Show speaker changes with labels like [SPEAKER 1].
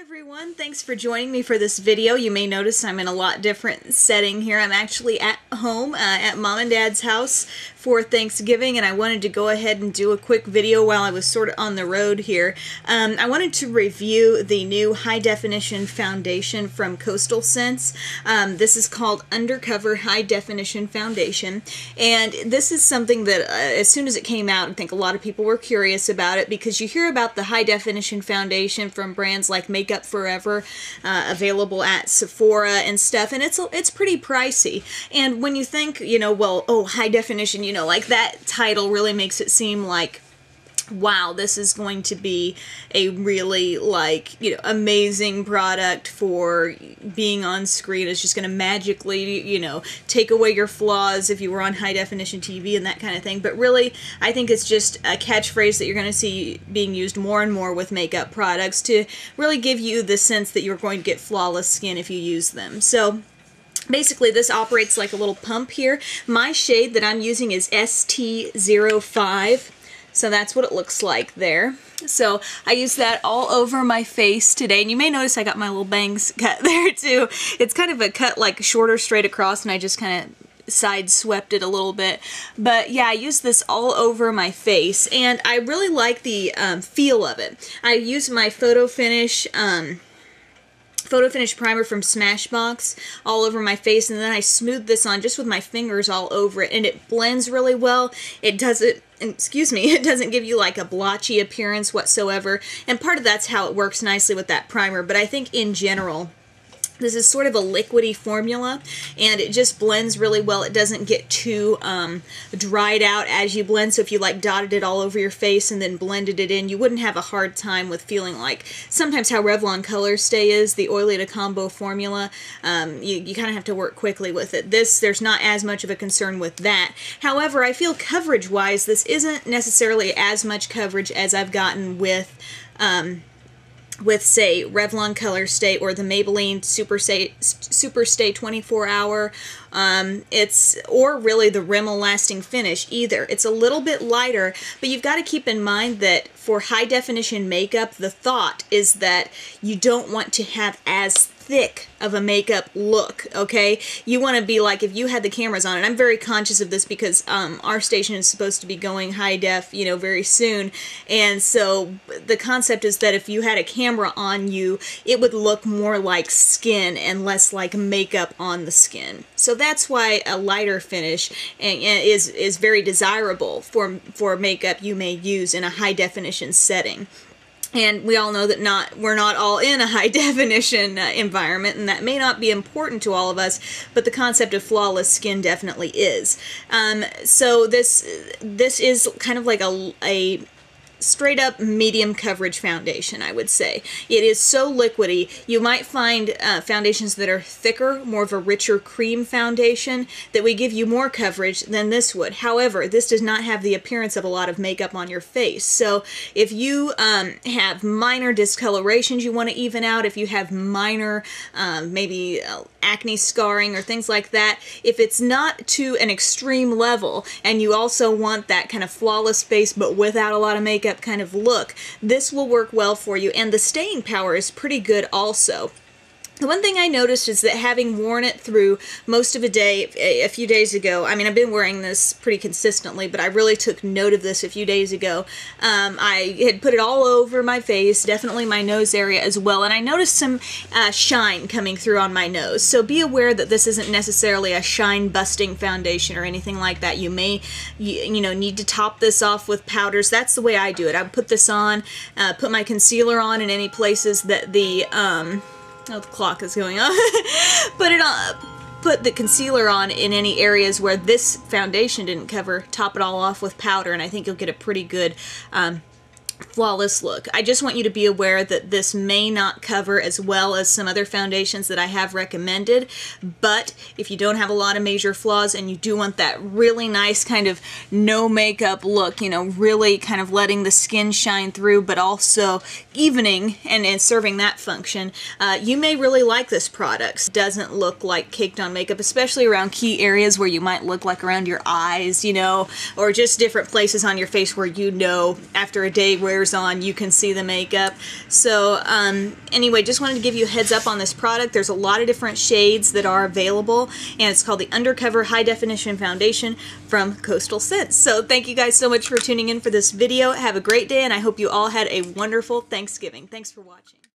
[SPEAKER 1] Everyone, thanks for joining me for this video. You may notice I'm in a lot different setting here. I'm actually at home at Mom and Dad's house for Thanksgiving, and I wanted to go ahead and do a quick video while I was sort of on the road here. I wanted to review the new high definition foundation from Coastal Scents. This is called Undercover High Definition Foundation, and this is something that as soon as it came out, I think a lot of people were curious about it because you hear about the high definition foundation from brands like Makeup Forever, available at Sephora and stuff, and it's pretty pricey. And when you think, well, oh, high definition, like that title really makes it seem like, wow, this is going to be a really, amazing product for being on screen. It's just going to magically, take away your flaws if you were on high definition TV and that kind of thing. But really, I think it's just a catchphrase that you're going to see being used more and more with makeup products to really give you the sense that you're going to get flawless skin if you use them. So basically, this operates like a little pump here. My shade that I'm using is ST05. So that's what it looks like there. So I use that all over my face today. And you may notice I got my little bangs cut there too. It's kind of a cut like shorter straight across, and I just kind of side swept it a little bit. But yeah, I use this all over my face, and I really like the feel of it. I use my Photo Finish primer from Smashbox all over my face, and then I smooth this on just with my fingers all over it, and it blends really well. It doesn't, it doesn't give you like a blotchy appearance whatsoever, and part of that's how it works nicely with that primer. But I think in general, this is sort of a liquidy formula, and it just blends really well. It doesn't get too dried out as you blend, so if you like dotted it all over your face and then blended it in, you wouldn't have a hard time with feeling like sometimes how Revlon Color Stay is, the oily to combo formula. You kind of have to work quickly with it. There's not as much of a concern with that. However, I feel coverage-wise, this isn't necessarily as much coverage as I've gotten with say, Revlon Color Stay or the Maybelline Super Stay 24 Hour, or really the Rimmel Lasting Finish either. It's a little bit lighter, but you've got to keep in mind that for high definition makeup, the thought is that you don't want to have as thick of a makeup look, okay? You want to be like, if you had the cameras on, and I'm very conscious of this because our station is supposed to be going high def, very soon, and so the concept is that if you had a camera on you, it would look more like skin and less like makeup on the skin. So that's why a lighter finish is very desirable for makeup you may use in a high definition setting. And we all know that we're not all in a high-definition environment, and that may not be important to all of us, but the concept of flawless skin definitely is. So this is kind of like a straight-up medium coverage foundation, I would say. It is so liquidy. You might find foundations that are thicker, more of a richer cream foundation, that would give you more coverage than this would. However, this does not have the appearance of a lot of makeup on your face. So if you have minor discolorations you want to even out, if you have minor maybe acne scarring or things like that, if it's not to an extreme level and you also want that kind of flawless face but without a lot of makeup kind of look, this will work well for you, and the staying power is pretty good also. The one thing I noticed is that having worn it through most of a day a few days ago, I mean, I've been wearing this pretty consistently, but I really took note of this a few days ago. I had put it all over my face, definitely my nose area as well, and I noticed some shine coming through on my nose. So be aware that this isn't necessarily a shine-busting foundation or anything like that. You may, need to top this off with powders. That's the way I do it. I put this on, put my concealer on in any places that the oh, the clock is going on. Put the concealer on in any areas where this foundation didn't cover, top it all off with powder, and I think you'll get a pretty good flawless look. I just want you to be aware that this may not cover as well as some other foundations that I have recommended, but if you don't have a lot of major flaws and you do want that really nice kind of no makeup look, really kind of letting the skin shine through but also evening and serving that function, you may really like this product. It doesn't look like caked on makeup, especially around key areas where you might look like around your eyes, or just different places on your face where after a day wears on, you can see the makeup. So anyway, just wanted to give you a heads up on this product. There's a lot of different shades that are available, and it's called the Undercover High Definition Foundation from Coastal Scents. So thank you guys so much for tuning in for this video. Have a great day, and I hope you all had a wonderful Thanksgiving. Thanks for watching.